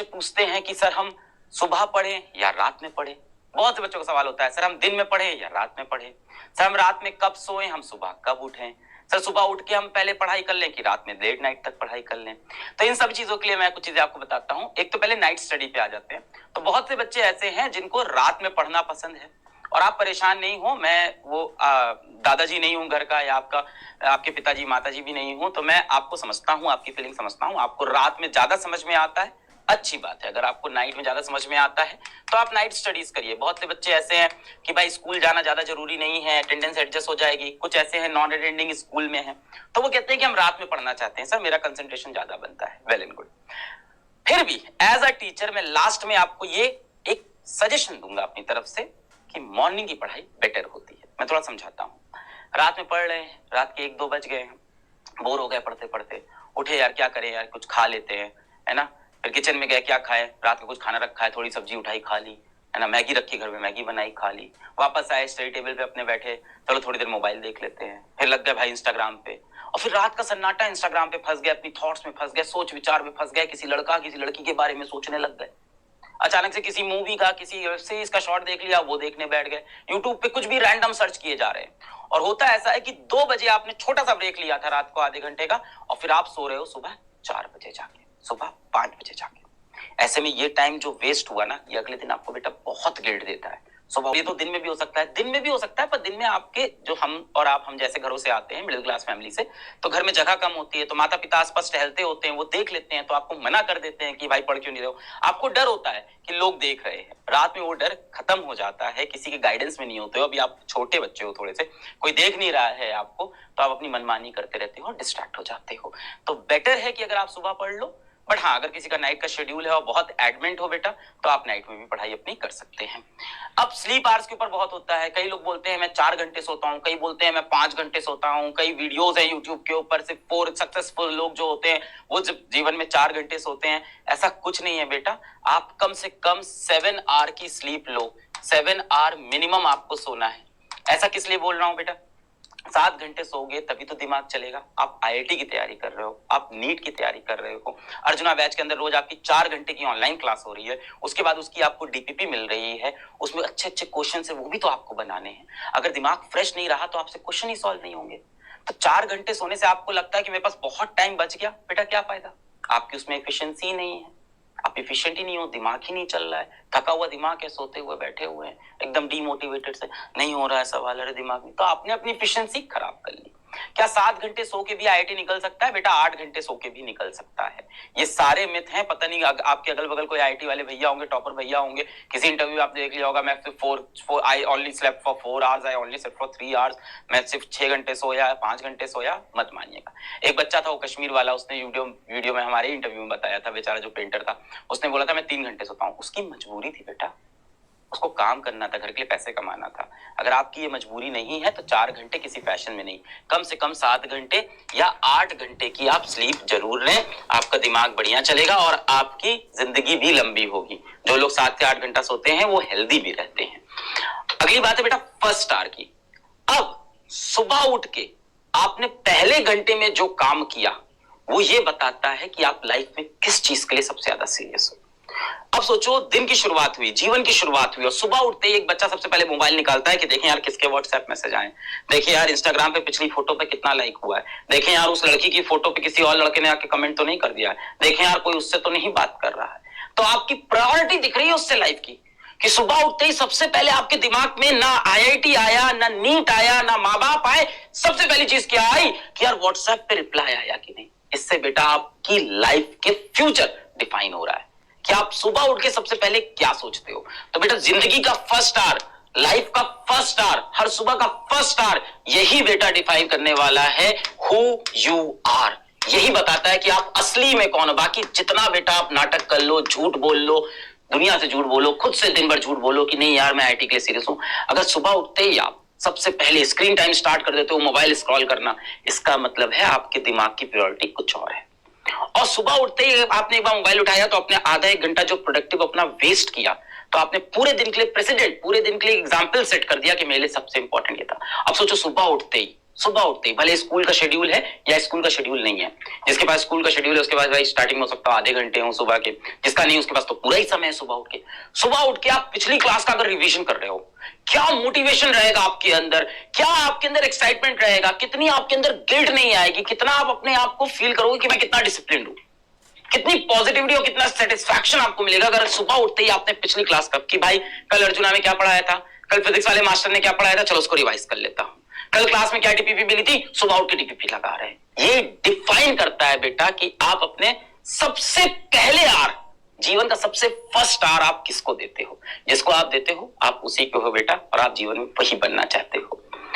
पूछते हैं कि सर हम सुबह पढ़ें या रात में पढ़ें। बहुत से बच्चों का सवाल होता है, सर हम दिन में पढ़ें या रात में पढ़ें, सर हम रात में कब सोएं, हम सुबह कब उठें, सर सुबह उठ के हम पहले पढ़ाई कर लें कि रात में लेट नाइट तक पढ़ाई कर लें। तो इन सब चीजों के लिए मैं कुछ चीजें आपको बताता हूं। एक तो पहले नाइट स्टडी पे आ जाते हैं। तो बहुत से बच्चे ऐसे हैं जिनको रात में पढ़ना पसंद है, और आप परेशान नहीं हो, मैं वो दादाजी नहीं हूं घर का, या आपके पिताजी माताजी भी नहीं हूं, तो मैं आपको समझता हूं, आपकी फीलिंग समझता हूं। आपको रात में ज्यादा समझ में आता है, अच्छी बात है। अगर आपको नाइट में ज्यादा समझ में आता है तो आप नाइट स्टडीज करिए। बहुत से बच्चे ऐसे हैं कि भाई स्कूल जाना ज्यादा जरूरी नहीं है, अटेंडेंस एडजस्ट हो जाएगी। कुछ ऐसे हैं नॉन अटेंडिंग स्कूल में हैं, तो वो कहते हैं कि हम रात में पढ़ना चाहते हैं, सर मेरा कंसंट्रेशन ज्यादा बनता है। Well and good. फिर भी एज अ टीचर मैं लास्ट में आपको ये एक सजेशन दूंगा अपनी तरफ से कि मॉर्निंग की पढ़ाई बेटर होती है। मैं थोड़ा समझाता हूँ। रात में पढ़ रहे हैं, रात के 1-2 बज गए हैं, बोर हो गए पढ़ते पढ़ते, उठे यार क्या करें यार, कुछ खा लेते हैं, है ना। फिर किचन में गए, क्या खाए, रात का कुछ खाना रखा है, थोड़ी सब्जी उठाई खा ली, है ना, मैगी रखी घर में, मैगी बनाई खा ली। वापस आए, स्टडी टेबल पे अपने बैठे, चलो थोड़ी देर मोबाइल देख लेते हैं, फिर लग गए भाई इंस्टाग्राम पे, और फिर रात का सन्नाटा, इंस्टाग्राम पे फंस गए, अपनी थॉट्स में फंस गए, सोच विचार में फंस गए, किसी लड़का किसी लड़की के बारे में सोचने लग गए। अचानक से किसी मूवी का, किसी वेब सीरीज का शॉर्ट देख लिया, वो देखने बैठ गए। यूट्यूब पे कुछ भी रैंडम सर्च किए जा रहे हैं। और होता ऐसा है कि 2 बजे आपने छोटा सा ब्रेक लिया था रात को आधे घंटे का, और फिर आप सो रहे हो सुबह 4 बजे जाके, सुबह 5 बजे जाके। ऐसे में ये टाइम जो वेस्ट हुआ ना, ये अगले दिन आपको बेटा बहुत गिल्ट देता है। सुबह ये तो दिन में भी हो सकता है, दिन में भी हो सकता है, पर दिन में आपके जो हम और आप, हम जैसे घरों से आते हैं, मिडिल क्लास फैमिली से, तो घर में जगह कम होती है, तो माता पिता आसपास टहलते होते हैं, वो देख लेते हैं, तो आपको मना कर देते हैं कि भाई पढ़ क्यों नहीं रहे हो। आपको डर होता है कि लोग देख रहे हैं। रात में वो डर खत्म हो जाता है, किसी के गाइडेंस में नहीं होते हो। अभी आप छोटे बच्चे हो, थोड़े से कोई देख नहीं रहा है आपको, तो आप अपनी मनमानी करते रहते हो, डिस्ट्रैक्ट हो जाते हो। तो बेटर है कि अगर आप सुबह पढ़ लो। बट हाँ, अगर किसी का नाइट का शेड्यूल है और बहुत एडमेंट हो बेटा, तो आप नाइट में भी पढ़ाई अपनी कर सकते हैं। अब स्लीप आवर्स के ऊपर बहुत होता है। कई लोग बोलते हैं मैं 4 घंटे सोता हूँ, कई बोलते हैं मैं 5 घंटे सोता हूँ। कई वीडियोस है यूट्यूब के ऊपर, सिर्फ 4 सक्सेसफुल लोग जो होते हैं वो जीवन में 4 घंटे सोते हैं। ऐसा कुछ नहीं है बेटा। आप कम से कम 7 आवर की स्लीप लो। 7 आवर मिनिमम आपको सोना है। ऐसा किस लिए बोल रहा हूं बेटा? 7 घंटे सोओगे तभी तो दिमाग चलेगा। आप आईआईटी की तैयारी कर रहे हो, आप नीट की तैयारी कर रहे हो, अर्जुना बैच के अंदर रोज आपकी 4 घंटे की ऑनलाइन क्लास हो रही है, उसके बाद उसकी आपको डीपीपी मिल रही है, उसमें अच्छे अच्छे क्वेश्चन है, वो भी तो आपको बनाने हैं। अगर दिमाग फ्रेश नहीं रहा तो आपसे क्वेश्चन ही सॉल्व नहीं होंगे। तो 4 घंटे सोने से आपको लगता है कि मेरे पास बहुत टाइम बच गया, बेटा क्या फायदा? आपकी उसमें एफिशिएंसी नहीं है, आप एफिशिएंट ही नहीं हो, दिमाग ही नहीं चल रहा है, थका हुआ दिमाग है, सोते हुए बैठे हुए हैं, एकदम डीमोटिवेटेड से, नहीं हो रहा है सवाल अरे दिमाग में, तो आपने अपनी एफिशिएंसी खराब कर ली। क्या 7 घंटे सो के भी आईआईटी निकल सकता है? बेटा 8 घंटे सो के भी निकल सकता है। ये सारे मिथ हैं। पता नहीं आपके अगल बगल कोई आईआईटी वाले भैया होंगे, टॉपर भैया होंगे, किसी इंटरव्यू आप देख लिया होगा, मैं सिर्फ 4 I only slept for 4 hours, I only slept for 3 hours, मैं सिर्फ 6 घंटे सोया, 5 घंटे सोया। मत मानिएगा। एक बच्चा था वो कश्मीर वाला, उसने वीडियो में हमारे इंटरव्यू में बताया था, बेचारा जो पेंटर था, उसने बोला था मैं 3 घंटे सोता हूँ। उसकी मजबूरी थी बेटा, उसको काम करना था, घर के लिए पैसे कमाना था। अगर आपकी ये मजबूरी नहीं है तो 4 घंटे किसी फैशन में नहीं, कम से कम 7 घंटे या 8 घंटे की आप स्लीप जरूर लें। आपका दिमाग बढ़िया चलेगा और आपकी जिंदगी भी लंबी होगी। जो लोग 7 से 8 घंटा सोते हैं वो हेल्दी भी रहते हैं। अगली बात है बेटा फर्स्ट आवर की। अब सुबह उठ के आपने पहले घंटे में जो काम किया वो ये बताता है कि आप लाइफ में किस चीज के लिए सबसे ज्यादा सीरियस हो। अब सोचो, दिन की शुरुआत हुई, जीवन की शुरुआत हुई, और सुबह उठते ही एक बच्चा सबसे पहले मोबाइल निकालता है कि देखें यार किसके व्हाट्सएप मैसेज आए, देखें यार इंस्टाग्राम पे पिछली फोटो पे कितना लाइक हुआ है, देखें यार उस लड़की की फोटो पे किसी और लड़के ने आके कमेंट तो नहीं कर दिया है, देखें यार कोई उससे तो नहीं बात कर रहा है। तो आपकी प्रायोरिटी दिख रही है उससे लाइफ की, कि सुबह उठते ही सबसे पहले आपके दिमाग में ना आईआईटी आया, ना नीट आया, ना माँ बाप आए, सबसे पहली चीज क्या आई कि यार व्हाट्सएप पे रिप्लाई आया कि नहीं। इससे बेटा आपकी लाइफ के फ्यूचर डिफाइन हो रहा है कि आप सुबह उठ के सबसे पहले क्या सोचते हो। तो बेटा जिंदगी का फर्स्ट आवर, लाइफ का फर्स्ट आवर, हर सुबह का फर्स्ट आवर, यही बेटा डिफाइन करने वाला है हु यू आर। यही बताता है कि आप असली में कौन हो। बाकी जितना बेटा आप नाटक कर लो, झूठ बोल लो, दुनिया से झूठ बोलो, खुद से दिन भर झूठ बोलो कि नहीं यार मैं आईआईटी के लिए सीरियस हूं, अगर सुबह उठते ही आप सबसे पहले स्क्रीन टाइम स्टार्ट कर देते हो मोबाइल स्क्रॉल करना, इसका मतलब है आपके दिमाग की प्रायोरिटी कुछ और है। और सुबह उठते ही आपने एक बार मोबाइल उठाया तो आपने आधा 1 घंटा जो प्रोडक्टिव अपना वेस्ट किया, तो आपने पूरे दिन के लिए प्रेसिडेंट, पूरे दिन के लिए एग्जाम्पल सेट कर दिया कि मेरे लिए सबसे इंपॉर्टेंट ये था। अब सोचो सुबह उठते ही सुबह उठते ही, भले स्कूल का शेड्यूल है या स्कूल का शेड्यूल नहीं है। जिसके पास स्कूल का शेड्यूल है उसके पास भाई स्टार्टिंग में हो सकता है आधे घंटे हो सुबह के, जिसका नहीं उसके पास तो पूरा ही समय है सुबह उठ के। सुबह उठ के आप पिछली क्लास का अगर रिवीजन कर रहे हो, क्या मोटिवेशन रहेगा आपके अंदर, क्या आपके अंदर एक्साइटमेंट रहेगा, कितनी आपके अंदर गिल्ट नहीं आएगी, कितना आप अपने आप को फील करोगे कि मैं कितना डिसिप्लिन हूं, कितनी पॉजिटिविटी और कितना सेटिस्फैक्शन आपको मिलेगा अगर सुबह उठते ही आपने पिछली क्लास कब की, भाई कल अर्जुना में क्या पढ़ाया था, कल फिजिक्स वाले मास्टर ने क्या पढ़ाया था, चलो उसको रिवाइज कर लेता हूं, कल क्लास में क्या टीपीपी मिली थी, सुबह उठ के टीपीपी लगा रहे हैं। ये डिफाइन करता है बेटा कि आप अपने सबसे पहले आर, जीवन का सबसे फर्स्ट आर आप किसको देते हो। जिसको आप देते हो आप उसी को हो बेटा, और आप जीवन में वही बनना चाहते हो।